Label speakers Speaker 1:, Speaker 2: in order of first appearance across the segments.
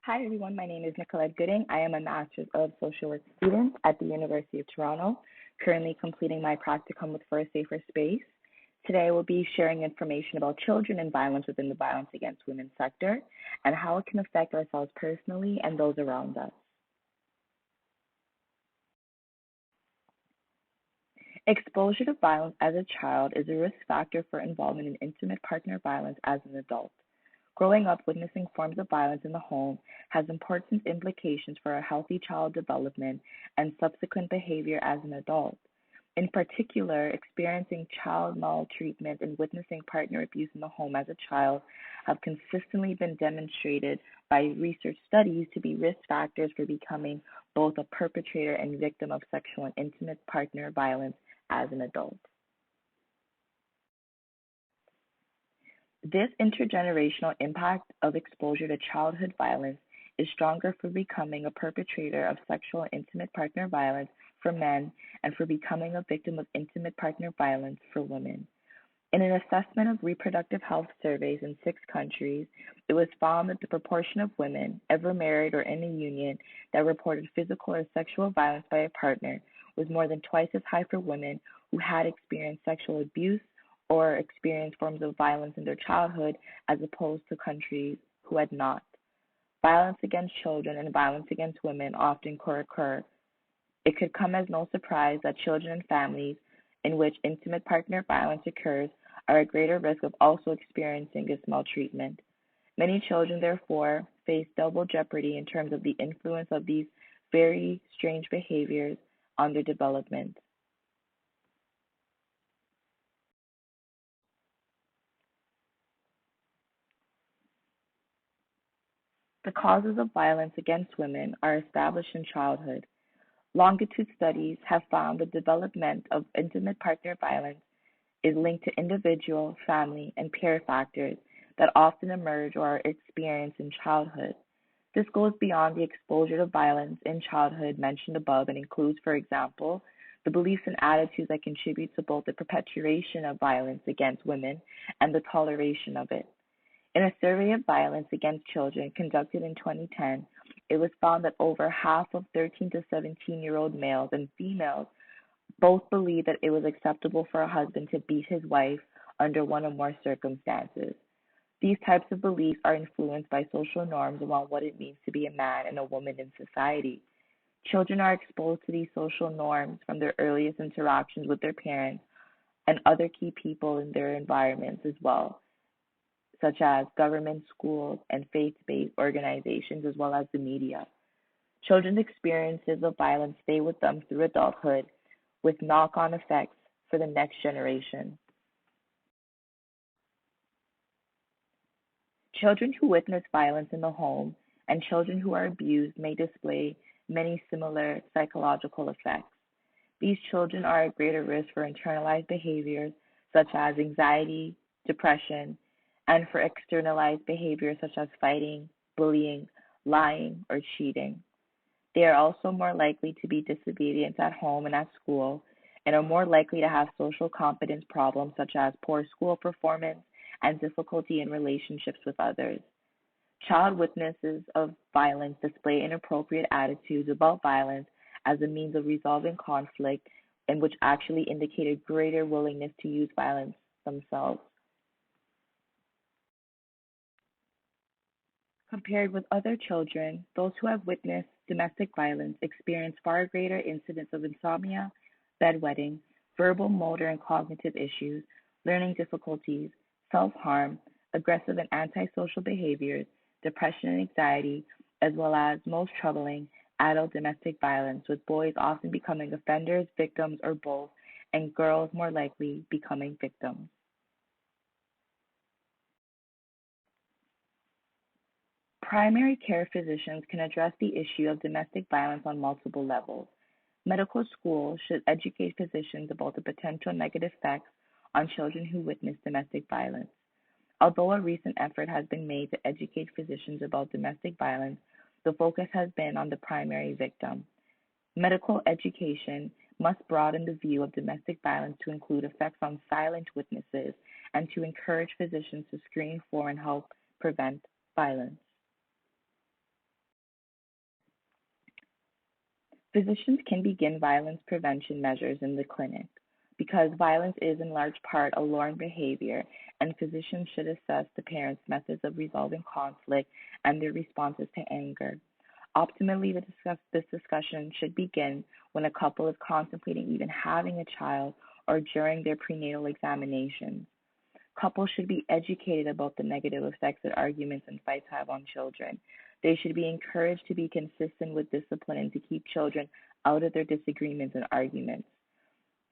Speaker 1: Hi, everyone. My name is Nicollette Gooding. I am a Master's of Social Work student at the University of Toronto, currently completing my practicum with For a Safer Space. Today, I will be sharing information about children and violence within the violence against women sector and how it can affect ourselves personally and those around us. Exposure to violence as a child is a risk factor for involvement in intimate partner violence as an adult. Growing up witnessing forms of violence in the home has important implications for a healthy child development and subsequent behavior as an adult. In particular, experiencing child maltreatment and witnessing partner abuse in the home as a child have consistently been demonstrated by research studies to be risk factors for becoming both a perpetrator and victim of sexual and intimate partner violence as an adult. This intergenerational impact of exposure to childhood violence is stronger for becoming a perpetrator of sexual and intimate partner violence for men and for becoming a victim of intimate partner violence for women. In an assessment of reproductive health surveys in 6 countries, it was found that the proportion of women ever married or in a union that reported physical or sexual violence by a partner was more than twice as high for women who had experienced sexual abuse or experienced forms of violence in their childhood as opposed to countries who had not. Violence against children and violence against women often co-occur. It could come as no surprise that children and families in which intimate partner violence occurs are at greater risk of also experiencing this maltreatment. Many children, therefore, face double jeopardy in terms of the influence of these very strange behaviors on their development. The causes of violence against women are established in childhood. Longitude studies have found the development of intimate partner violence is linked to individual, family, and peer factors that often emerge or are experienced in childhood. This goes beyond the exposure to violence in childhood mentioned above and includes, for example, the beliefs and attitudes that contribute to both the perpetuation of violence against women and the toleration of it. In a survey of violence against children conducted in 2010, it was found that over half of 13 to 17-year-old males and females both believed that it was acceptable for a husband to beat his wife under one or more circumstances. These types of beliefs are influenced by social norms around what it means to be a man and a woman in society. Children are exposed to these social norms from their earliest interactions with their parents and other key people in their environments as well, such as government, schools, and faith-based organizations, as well as the media. Children's experiences of violence stay with them through adulthood, with knock-on effects for the next generation. Children who witness violence in the home and children who are abused may display many similar psychological effects. These children are at greater risk for internalized behaviors such as anxiety, depression, and for externalized behaviors such as fighting, bullying, lying, or cheating. They are also more likely to be disobedient at home and at school, and are more likely to have social competence problems such as poor school performance and difficulty in relationships with others. Child witnesses of violence display inappropriate attitudes about violence as a means of resolving conflict, and which actually indicate a greater willingness to use violence themselves. Compared with other children, those who have witnessed domestic violence experience far greater incidence of insomnia, bedwetting, verbal, motor, and cognitive issues, learning difficulties, self-harm, aggressive and antisocial behaviors, depression and anxiety, as well as, most troubling, adult domestic violence, with boys often becoming offenders, victims, or both, and girls more likely becoming victims. Primary care physicians can address the issue of domestic violence on multiple levels. Medical schools should educate physicians about the potential negative effects on children who witness domestic violence. Although a recent effort has been made to educate physicians about domestic violence, the focus has been on the primary victim. Medical education must broaden the view of domestic violence to include effects on silent witnesses and to encourage physicians to screen for and help prevent violence. Physicians can begin violence prevention measures in the clinic because violence is in large part a learned behavior, and physicians should assess the parents' methods of resolving conflict and their responses to anger. Optimally, this discussion should begin when a couple is contemplating even having a child or during their prenatal examinations. Couples should be educated about the negative effects that arguments and fights have on children. They should be encouraged to be consistent with discipline and to keep children out of their disagreements and arguments.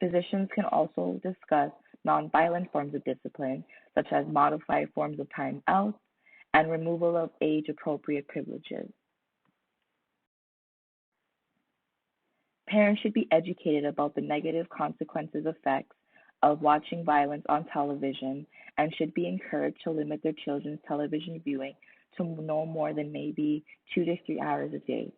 Speaker 1: Physicians can also discuss nonviolent forms of discipline, such as modified forms of time out and removal of age appropriate privileges. Parents should be educated about the negative consequences effects of watching violence on television and should be encouraged to limit their children's television viewing to no more than maybe 2 to 3 hours a day.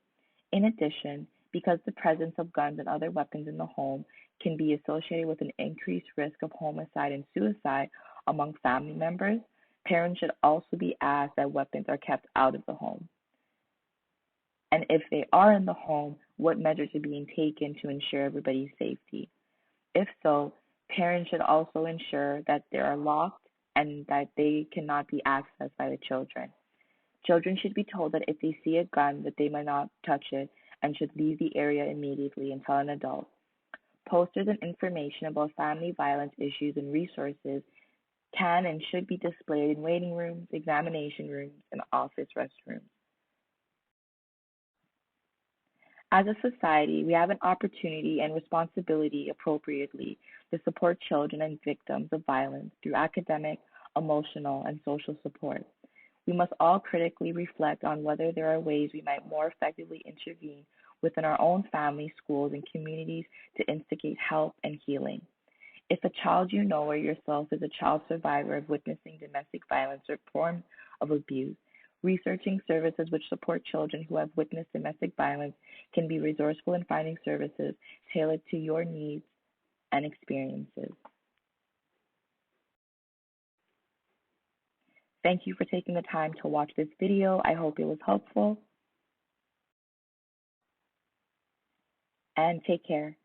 Speaker 1: In addition, because the presence of guns and other weapons in the home can be associated with an increased risk of homicide and suicide among family members, parents should also be asked that weapons are kept out of the home. And if they are in the home, what measures are being taken to ensure everybody's safety? If so, parents should also ensure that they are locked and that they cannot be accessed by the children. Children should be told that if they see a gun, that they might not touch it and should leave the area immediately and tell an adult. Posters and information about family violence issues and resources can and should be displayed in waiting rooms, examination rooms, and office restrooms. As a society, we have an opportunity and responsibility appropriately to support children and victims of violence through academic, emotional, and social support. We must all critically reflect on whether there are ways we might more effectively intervene within our own families, schools, and communities to instigate help and healing. If a child you know or yourself is a child survivor of witnessing domestic violence or form of abuse, researching services which support children who have witnessed domestic violence can be resourceful in finding services tailored to your needs and experiences. Thank you for taking the time to watch this video. I hope it was helpful. And take care.